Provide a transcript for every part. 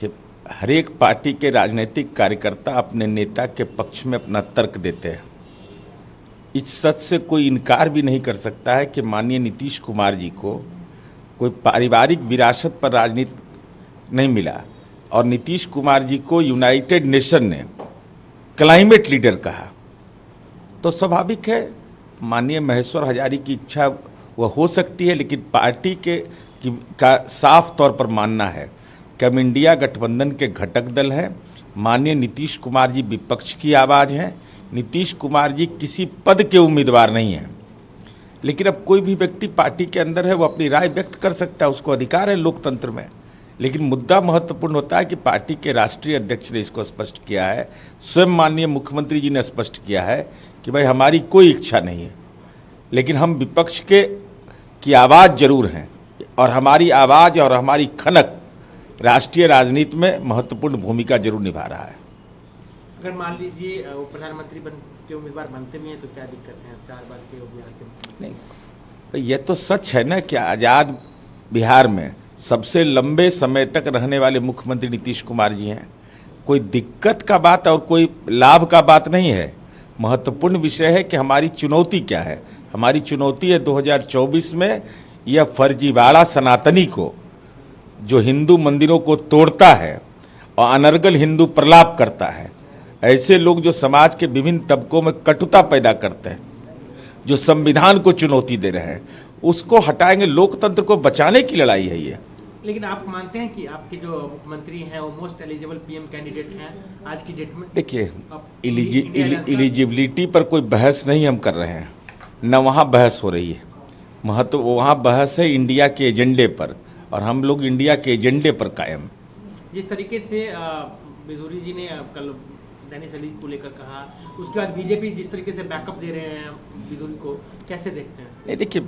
कि हर एक पार्टी के राजनीतिक कार्यकर्ता अपने नेता के पक्ष में अपना तर्क देते हैं। इस सच से कोई इनकार भी नहीं कर सकता है कि माननीय नीतीश कुमार जी को कोई पारिवारिक विरासत पर राजनीति नहीं मिला और नीतीश कुमार जी को यूनाइटेड नेशन ने क्लाइमेट लीडर कहा, तो स्वाभाविक है माननीय महेश्वर हजारी की इच्छा वह हो सकती है, लेकिन पार्टी का साफ तौर पर मानना है कि हम इंडिया गठबंधन के घटक दल हैं। माननीय नीतीश कुमार जी विपक्ष की आवाज़ हैं। नीतीश कुमार जी किसी पद के उम्मीदवार नहीं हैं, लेकिन अब कोई भी व्यक्ति पार्टी के अंदर है वो अपनी राय व्यक्त कर सकता है, उसको अधिकार है लोकतंत्र में। लेकिन मुद्दा महत्वपूर्ण होता है कि पार्टी के राष्ट्रीय अध्यक्ष ने इसको स्पष्ट किया है, स्वयं माननीय मुख्यमंत्री जी ने स्पष्ट किया है कि भाई हमारी कोई इच्छा नहीं है, लेकिन हम विपक्ष की आवाज़ जरूर हैं और हमारी आवाज़ और हमारी खनक राष्ट्रीय राजनीति में महत्वपूर्ण भूमिका जरूर निभा रहा है। अगर मान लीजिए वो प्रधानमंत्री के उम्मीदवार बनते भी हैं तो क्या दिक्कत है? 4 बार के उम्मीदवार नहीं, ये तो सच है ना कि आज़ाद बिहार में सबसे लंबे समय तक रहने वाले मुख्यमंत्री नीतीश कुमार जी हैं। कोई दिक्कत का बात और कोई लाभ का बात नहीं है। महत्वपूर्ण विषय है कि हमारी चुनौती क्या है। हमारी चुनौती है 2024 में यह फर्जीवाड़ा सनातनी को, जो हिंदू मंदिरों को तोड़ता है और अनर्गल हिंदू प्रलाप करता है, ऐसे लोग जो समाज के विभिन्न तबकों में कटुता पैदा करते हैं, जो संविधान को चुनौती दे रहे हैं, उसको हटाएंगे। लोकतंत्र को बचाने की लड़ाई है ये। लेकिन आप मानते हैं कि आपके जो मुख्यमंत्री हैं वो मोस्ट एलिजिबल पीएम कैंडिडेट हैं आज की डेट में? देखिए, एलिजिबिलिटी पर कोई बहस नहीं हम कर रहे हैं, न वहाँ बहस हो रही है। महत्व वहाँ बहस है इंडिया के एजेंडे पर, और हम लोग इंडिया के एजेंडे पर कायम। जिस तरीके से बिधूरी जी ने कल दानिश अली को लेकर कहा, उसके बाद बीजेपी जिस तरीके से बैकअप दे रहे हैं बिधूरी को, कैसे देखते हैं? नहीं, देखिए,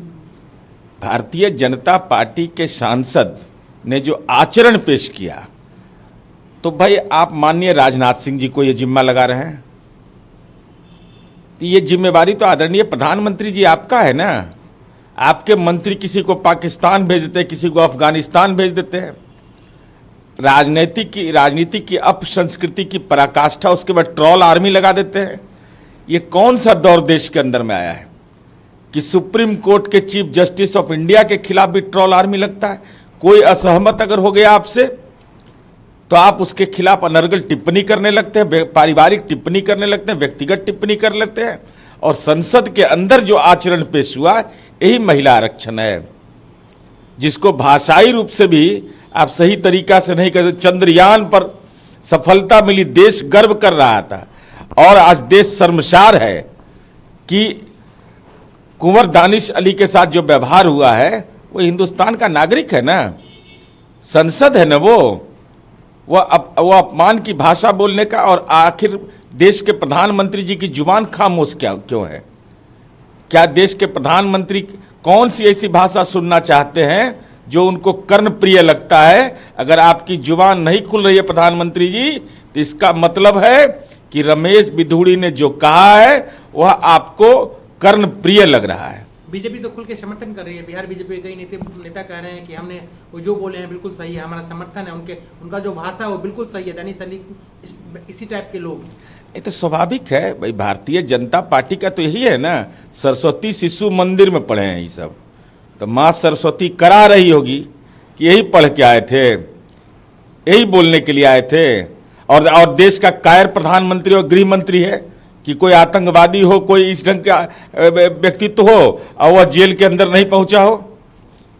भारतीय जनता पार्टी के सांसद ने जो आचरण पेश किया, तो भाई आप माननीय राजनाथ सिंह जी को ये जिम्मा लगा रहे हैं, तो ये जिम्मेवारी तो आदरणीय प्रधानमंत्री जी आपका है ना। आपके मंत्री किसी को पाकिस्तान भेज देते हैं, किसी को अफगानिस्तान भेज देते हैं। राजनीति की अपसंस्कृति की पराकाष्ठा, उसके बाद ट्रोल आर्मी लगा देते हैं। ये कौन सा दौर देश के अंदर में आया है कि सुप्रीम कोर्ट के चीफ जस्टिस ऑफ इंडिया के खिलाफ भी ट्रोल आर्मी लगता है? कोई असहमत अगर हो गया आपसे तो आप उसके खिलाफ अनर्गल टिप्पणी करने लगते हैं, पारिवारिक टिप्पणी करने लगते हैं, व्यक्तिगत टिप्पणी कर लेते हैं। और संसद के अंदर जो आचरण पेश हुआ, यही महिला आरक्षण है, जिसको भाषाई रूप से भी आप सही तरीका से नहीं करते। चंद्रयान पर सफलता मिली, देश गर्व कर रहा था, और आज देश शर्मसार है कि कुंवर दानिश अली के साथ जो व्यवहार हुआ है, वो हिंदुस्तान का नागरिक है ना, संसद है ना, वो अपमान की भाषा बोलने का। और आखिर देश के प्रधानमंत्री जी की जुबान खामोश क्यों है? क्या देश के प्रधानमंत्री कौन सी ऐसी भाषा सुनना चाहते हैं जो उनको कर्ण प्रिय लगता है? अगर आपकी जुबान नहीं खुल रही है प्रधानमंत्री जी, तो इसका मतलब है कि रमेश बिधूड़ी ने जो कहा है वह आपको कर्ण प्रिय लग रहा है। बीजेपी तो खुल के समर्थन कर रही है। बिहार बीजेपी के कई नेता कह रहे हैं कि हमने वो जो बोले हैं बिल्कुल सही है, हमारा समर्थन है, उनका जो भाषा है वो बिल्कुल सही है। दानिश अली इसी टाइप के लोग। ये तो स्वाभाविक है भाई, भारतीय जनता पार्टी का तो यही है ना। सरस्वती शिशु मंदिर में पढ़े हैं ये सब, तो माँ सरस्वती करा रही होगी कि यही पढ़ के आए थे, यही बोलने के लिए आए थे। और देश का कायर प्रधानमंत्री और गृह मंत्री है कि कोई आतंकवादी हो, कोई इस ढंग का व्यक्तित्व हो और वह जेल के अंदर नहीं पहुंचा हो।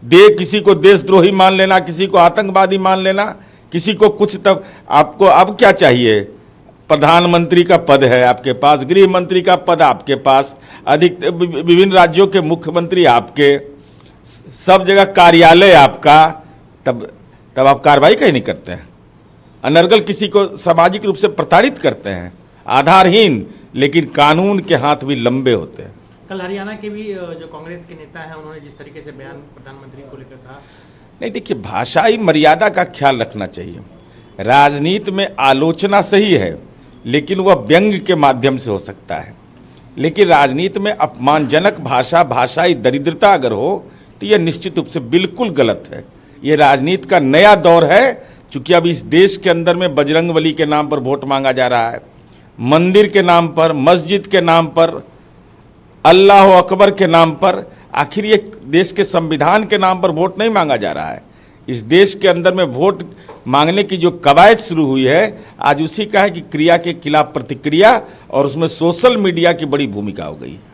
किसी को देशद्रोही मान लेना, किसी को आतंकवादी मान लेना, किसी को कुछ, तब आपको अब क्या चाहिए? प्रधानमंत्री का पद है आपके पास, गृह मंत्री का पद आपके पास, अधिक विभिन्न राज्यों के मुख्यमंत्री आपके, सब जगह कार्यालय आपका, तब आप कार्रवाई कहीं नहीं करते हैं। अनर्गल किसी को सामाजिक रूप से प्रताड़ित करते हैं, आधारहीन, लेकिन कानून के हाथ भी लंबे होते हैं। कल हरियाणा के भी जो कांग्रेस के नेता हैं, उन्होंने जिस तरीके से बयान प्रधानमंत्री को लेकर कहा। नहीं, देखिए, भाषाई मर्यादा का ख्याल रखना चाहिए। राजनीति में आलोचना सही है, लेकिन वह व्यंग के माध्यम से हो सकता है। लेकिन राजनीति में अपमानजनक भाषा, भाषाई दरिद्रता अगर हो, तो यह निश्चित रूप से बिल्कुल गलत है। यह राजनीति का नया दौर है, चूंकि अब इस देश के अंदर में बजरंगबली के नाम पर वोट मांगा जा रहा है, मंदिर के नाम पर, मस्जिद के नाम पर, अल्लाह अकबर के नाम पर, आखिर ये देश के संविधान के नाम पर वोट नहीं मांगा जा रहा है। इस देश के अंदर में वोट मांगने की जो कवायद शुरू हुई है, आज उसी का है कि क्रिया के खिलाफ प्रतिक्रिया, और उसमें सोशल मीडिया की बड़ी भूमिका हो गई है।